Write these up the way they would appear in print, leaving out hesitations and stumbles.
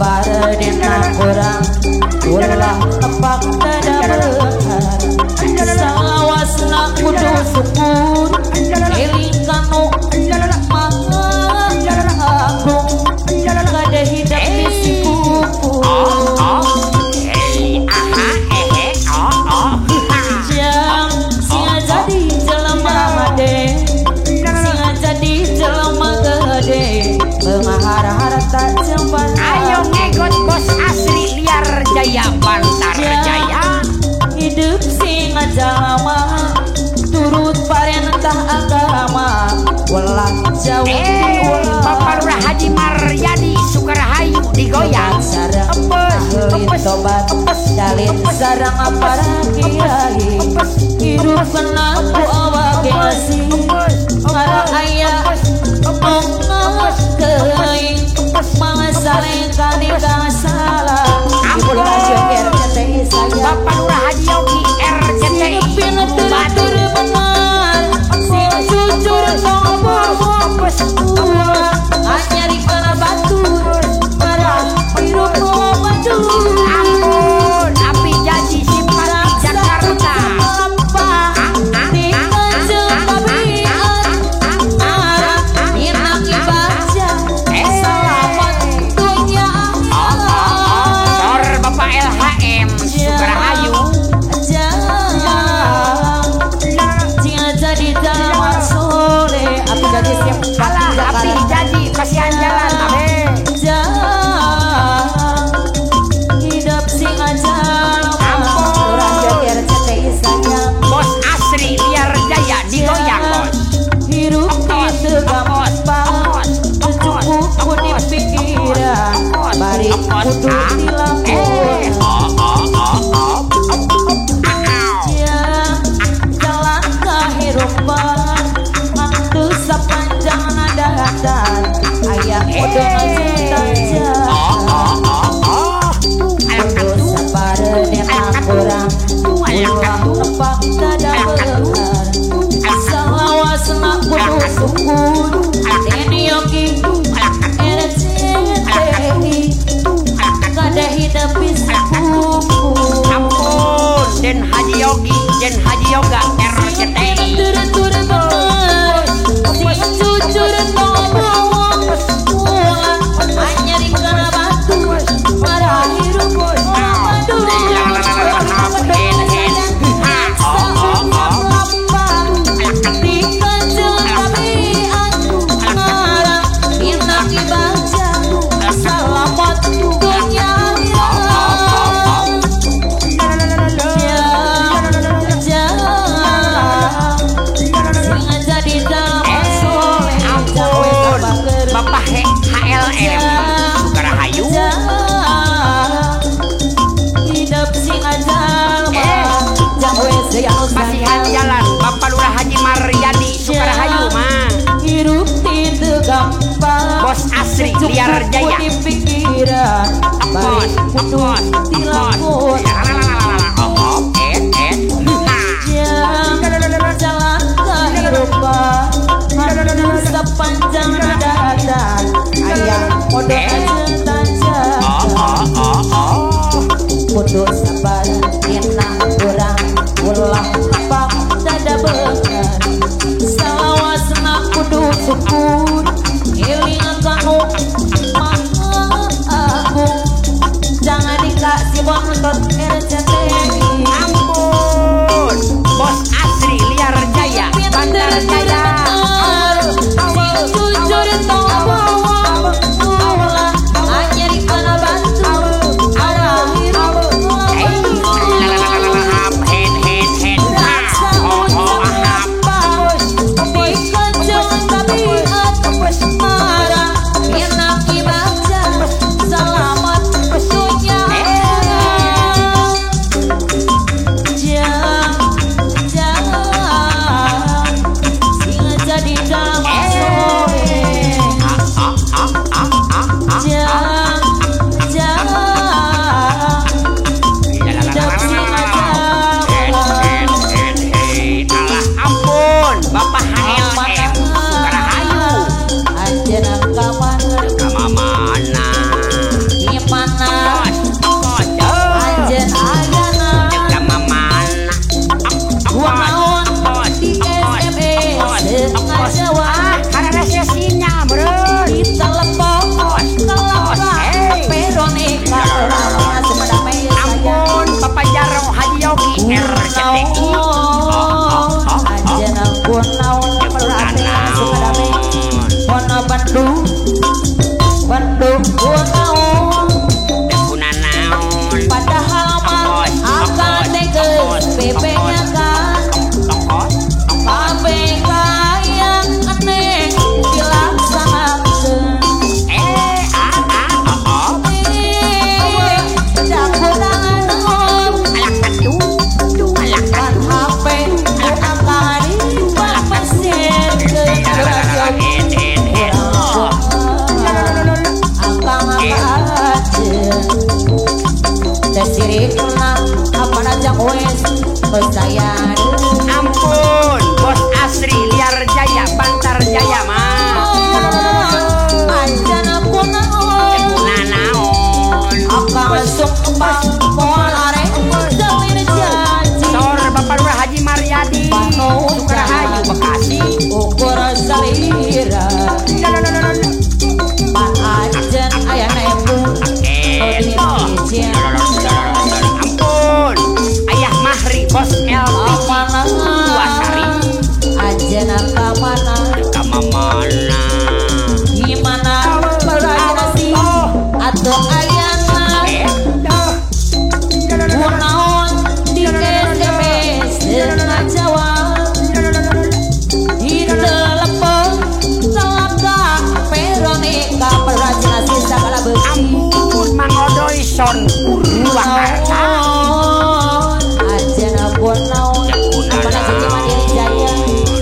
Paradena kurang ulah tepak dada behar salawasna kudu syukur eling kanu maha agung kada hidup bisi kuku jang sia jadi jelema made sia jadi jelema gede pengahar harta jembat ayo ngegot bos asri liar jaya Bantar Jaya hidup sing jalama turut parentah agama ulah jauh Bapak Lurah Haji Maryadi Sukarahayu digoyang empes tobat dalin sareng para kiai hidup kena ku awak masih para ayah ongos keing mangasaling kali salah ibu rasio RCTI saya Bapak Lurah Haji Yogi RCTI batur benar sing jujur ngomong hanya di kana batur marah hidup maju ampun api janji simpati Jakarta di kanjeng tabiat enak ibaca selamat dunia akhirat Sor Bapak LHM Sukarahayu jadi dalam soleh api jadi siap api janji kasihan jalan abe hidup sing aja ampun RCTI sayang bos asri liar jaya digoyang bos hidup itu gampang cukup di pikiran bari kudu dilakukan jalan kehidupan waktu sepanjang nadadan ayah udah ngajin kudu sabar dan kurang ulah tepak dada behar salawasna kudu syukur ini yogi RCTI kada hidup bisa kuku ampun Den Haji Yogi Den Haji Yoga RCTI turun sing jujur ngomong hanya di kana batu marah hidup madu di kanjeng tabiat marah enak ibaca selamat dunia Bapak HLM Sukarahayu hidup sing aja kasihan jalan Bapak Lurah Haji Maryadi Sukarahayu mah hidup itu gampang bos asri liar jaya pikiran apot apot apot jalan kehidupan sepanjang dada ayah kode aja kudu sabar enak kurang ulah tepak dada behar salawasna kudu syukur eling kanu maha agung jangan dikasih bontot RCTI ampun bos asri liar jaya Bantar Jaya jujur ngomong ulah hanya di kana batu ada hidup di kanjeng tabiat marah enak ibaca selamat dunia Sirikna apa aja wes saya Ampun Bos Asri Liar Jaya Bantar Jaya mah anjana punaon naon akan masuk kembang pohon are jalir janji Sor Bapak Lurah Haji Maryadi Sukrahayu Bekasi ukur salira pan ajen ayana ibu Ampun Ayah Mahri Bos LPG Buasari ajana kamana Kamamana gimana berarti atau ayana kunaon di SMS dengan Jawa di telepon telaka Veronica perajin sisa kala besi Ampun Mangodoy Son Purwakarta ajana kunaon apa jeje Mandiri Jaya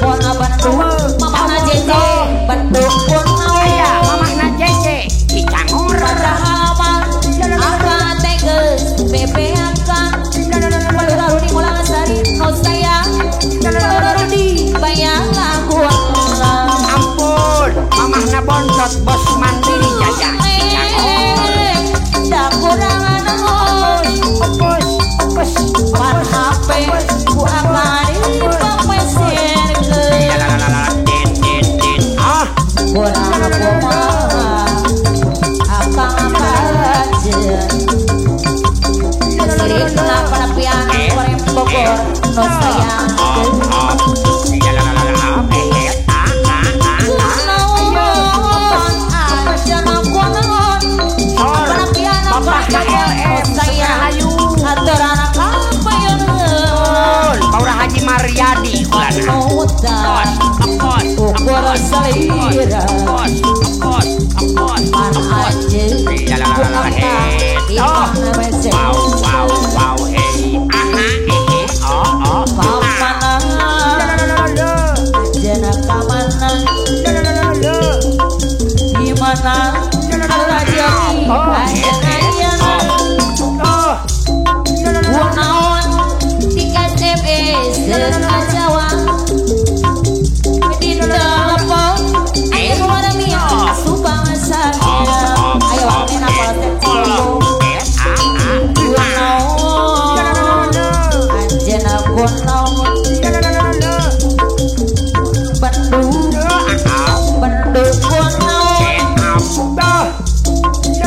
kunaon Bandung mama jeje Bandung kunaon ya mamahna Jeje Cicangor padahal angka teges bebe angka lalu di mulang sari no sayang lalu di bayang aku Ampun mamahna Bontot Bos Mandiri Jaya Cicangor dah kurang Opus Opus pan HP ku akan dipameser ke Ah kurang kumaha akang aja sirikna panapian korem Bogor no sayang Paura Haji Maryadi ukur salira pan aja jana kamana gimana raja ajana kunaon di SMS dengan Jawa di telepon ayo mana mia subang saja ayo amena patek kunaon anjena kunaon Bandung kunaon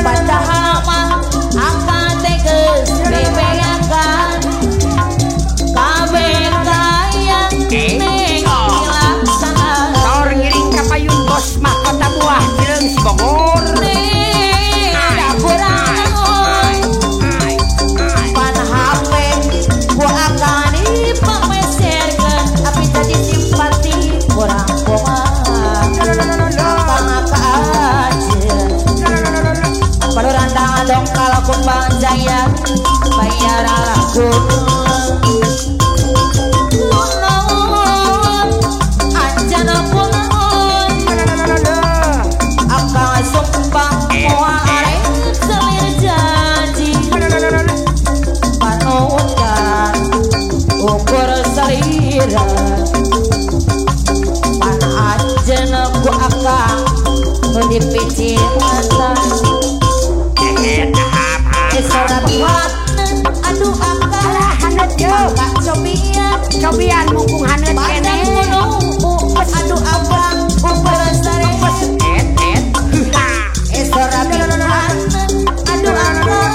padahal mah akan teges bebe akan kabe kayang neng laksana Sor ngiring kapayun Bos Mahkota Buah Bileung si Bogor neng kurang pan HP ku akan dipameserkeun tapi jadi simpati kurang kumaha akang aja pada randangan dong kalau kumbang jaya bayar aku anjana punaon akang sumpah moal are selir janji panutan ukur salira pan anjana ku akang dipicin mata Sorabihan, aduh akal, hanet yo, Kak Cobian, cobian mumpung hanet padang kene. gunung, aduh abang, berasare, Sorabihan, aduh akal,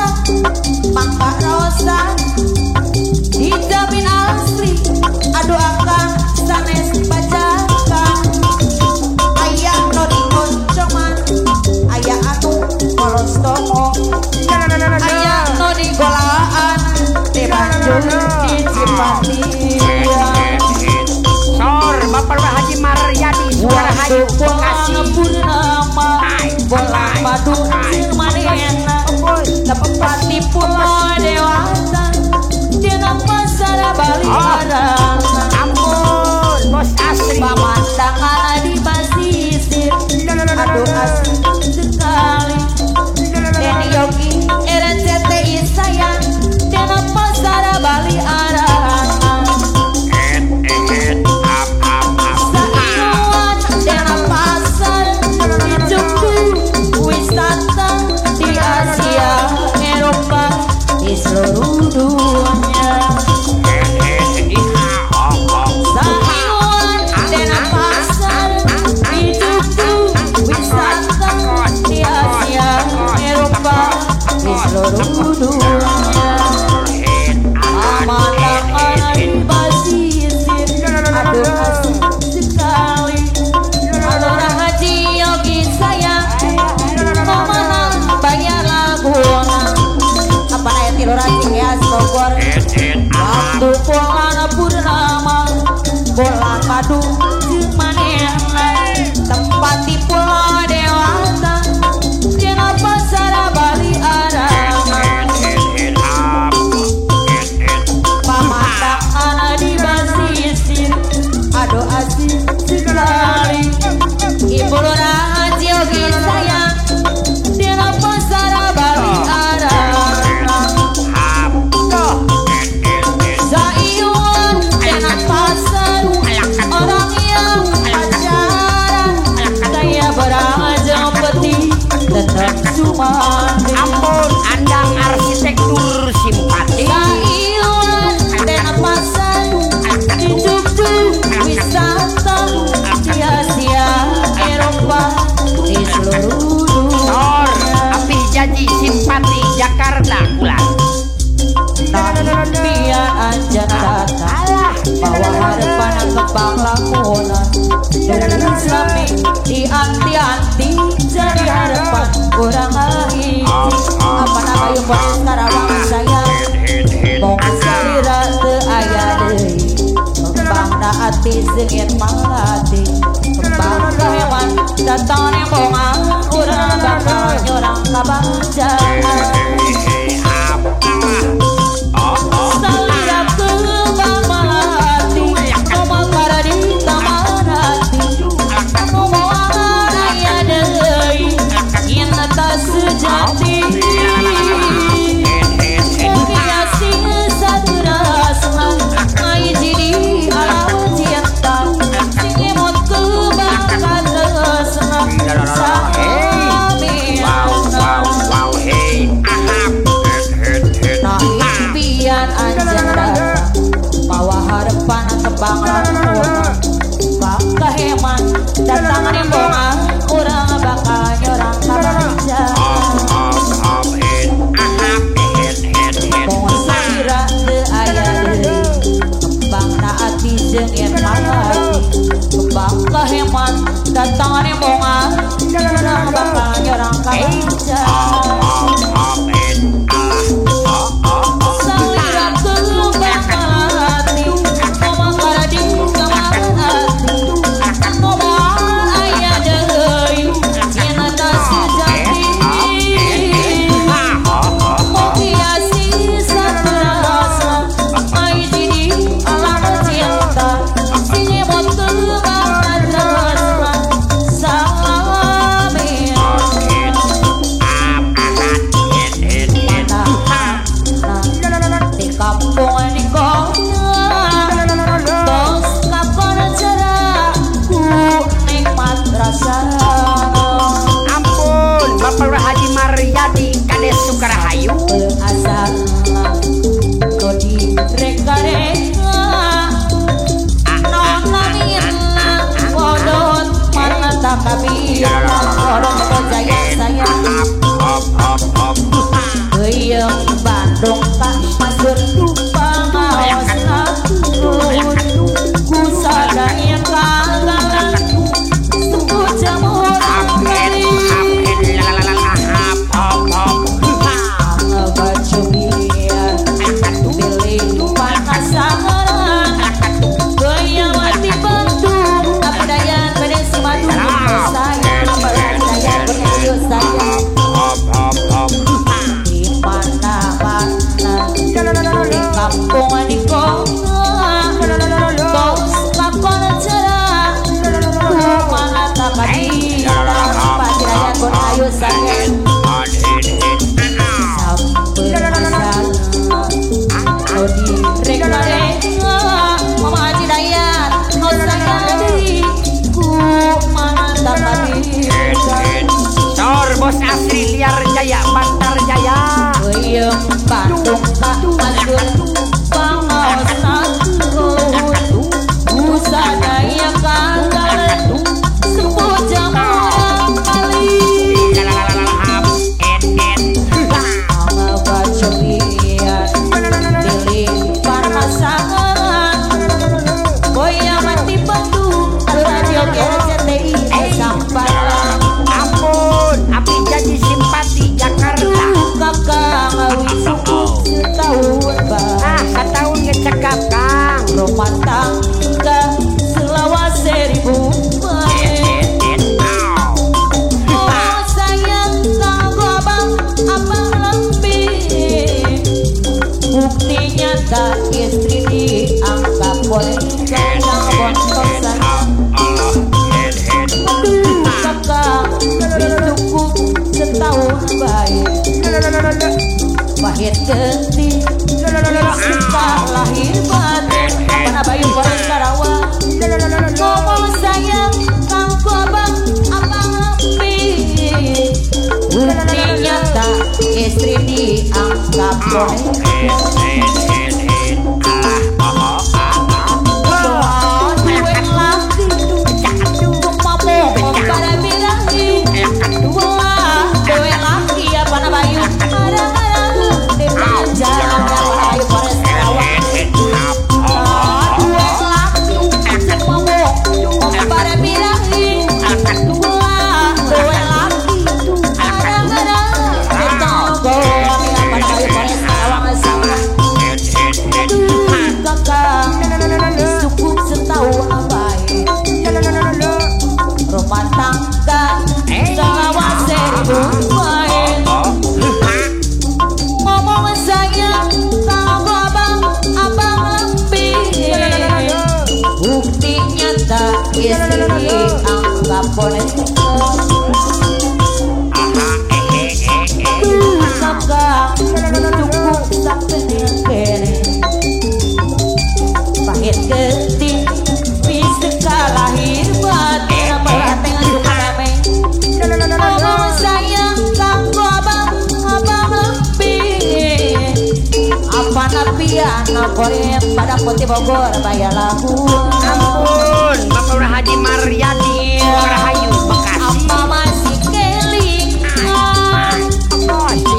Mangga Rosa, dijamin asli, aduh akal, sanes bajakan, ayah no di koncoman, ayah anu polos tomo. Ayah no di golaan di Bandung di Cipati Sor Bapak Lurah Haji Maryadi Sukrahayu Bekasi Purnama bola madu sirmanena Lepati pulau dewasa dina pasar Baliharang Ampun Bos Asri pemandangan di basisir aduh asli sekali Deni Yogi RCTI sayang seluruh dunia. Pemandangan di basisir, aduh asik sekali. Alora Haji Yogi saya, pemenang banyak laguna. Apa naya tilur asing ya Bogor. Waktu pola purnama, bola madu cumanena. Tempat di Pulau Dewata, dina pasar Bali Arama. Pemandangan di basisir, aduh asik sekali. Ibu Lura Haji Yogi saya, dina pasar Bali Arama. Zaiun dina pasar, orang yang pacaran, saya beraja peti tetap sumandi. Ampun, andang arsitektur simpati. Zaiun dina pasar, dijuk-juk wisata, sia-sia Eropa di seluruh Tor, dunia. api janji simpati Jakarta pulang. Biar aja datang, bawa harapan kembang lamunan. Lulus lami di anti-anti, jadi harapan orang lain. Apa nama yang buat Karawang saya, bong salira te ayah deui. Kembang na ati sengit malati, kembang kahewan datang nembongan, urang bakal nyorang kabanjaran. Salira kembang malati, ngomong di taman hati. Ngomongan ayah deui, ina tak sejati. Menghiasi satu rasa, ai jadi alam cinta. Sing imut kebangkan resna, nah impian anjen datang, bawa harapan kembang lamunan. Bangka heman datang nembongan, urang bakal nyorang kabanjaran. Bong salira teu aya deui, kembang na ati jeung yen malati. Kembang kaheman datang nembongan, urang bakal nyorang kabanjaran. Salira kembang malati, ngomong di taman hati. Ngomong aya deui, yen tak sejati. Menghiasi satu rasa, ai jadi alam cinta. Sing imut kebangkan resna, salamin. Di kampung di kota, tos lakon cerah, ku nikmat rasa. Ampun, Bapak Lurah Haji Maryadi Kades Sukarahayu. Asal kau di reka-reka, non langit wadon mana tak kabir, orang percaya saya. Geyeng Bandung tak masuk lupa ngawas laut, ku sadaya kagalan, sebut jamur kali. Baju biliar, pilih pasangan, goyang mati bantu, apa daya berisi madu, saya berdaya bernyanyi saya. Di mana-mana, di kampung di kota, tos lakon cerah, ku mana tak kabir, pasti daya bernyanyi saya. Kau di reka-reka, Mama Haji Dayat, kau sayang diriku, mana tak kabir. Tor, Bos Asri Liar Jaya Bantar Jaya. Geyeng Bandung tak masuk pangaos laut, ku sadaya kagalan, sebut jamur kali. pahit geuting suka lahir batin apana bayu Polres Karawang ngomong sayang kanggo abang api bukti nyata istri dianggap boleh anggap boleh kakak cukup sampai kene pahit geuting bisa kalahir batin melatih suka damai ngomong sayang kanggo abang api apa napian korea pada Kota Bogor bayar lagu ampun Bapak Haji Maryadi Rahayu Bekasi apa masih keling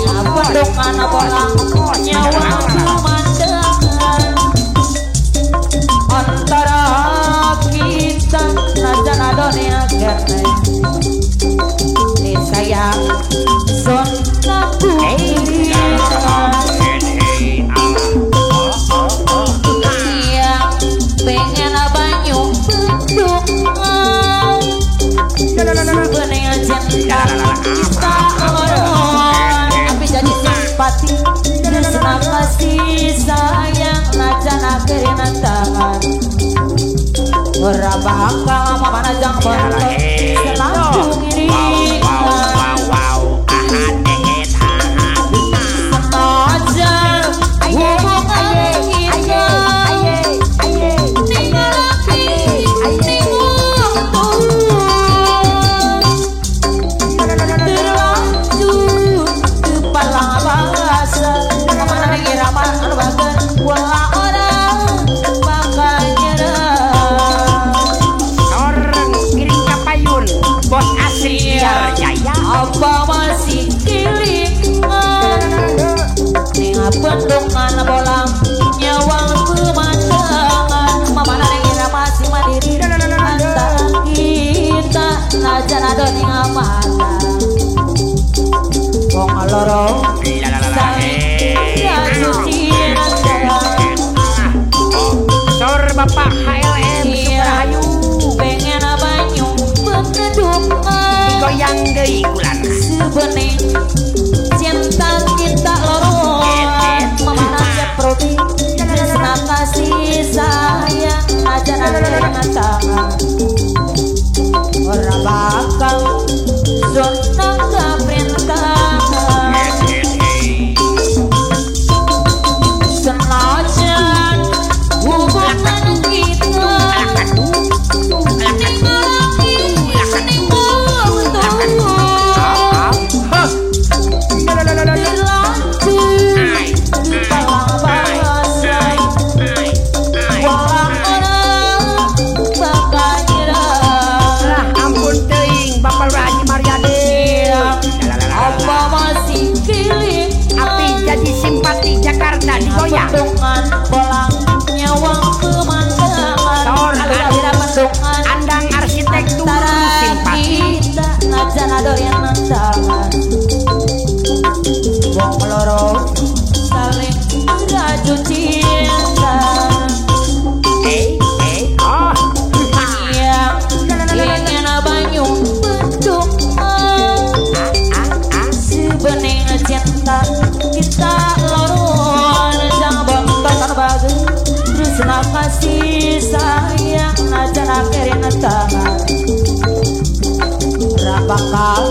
apa dokan bolang nyawa pemandangan antara kita najan adonia kerne sayang son lagu pengen banyu beduk bening cinta kita orang tapi jadi simpati senang kasih sayang najan akhirin tangan ora bakal mana jang berkot selalu ini apa masih kiling bendungan bolang nyawa pemandangan mamana ngira masih mandiri antara kita najan adoni ngamata wong loro saling suci sor Bapak HLM Subrahayu pengen banyu beduk goyang deui ular sebening cinta kita loro memanasnya prodi tresna kasih sayang aja ada tangan ora bakal zona kaprintangan senajan hubungan kita bentungan bolang nyawa pemandangan bentungan andang arsitektur simpati kita najan adoyan tangan wong loro saling raju cinta ingin banyu bentungan sebening cinta kita senang kasih sayang najan akhirin tangan rapakal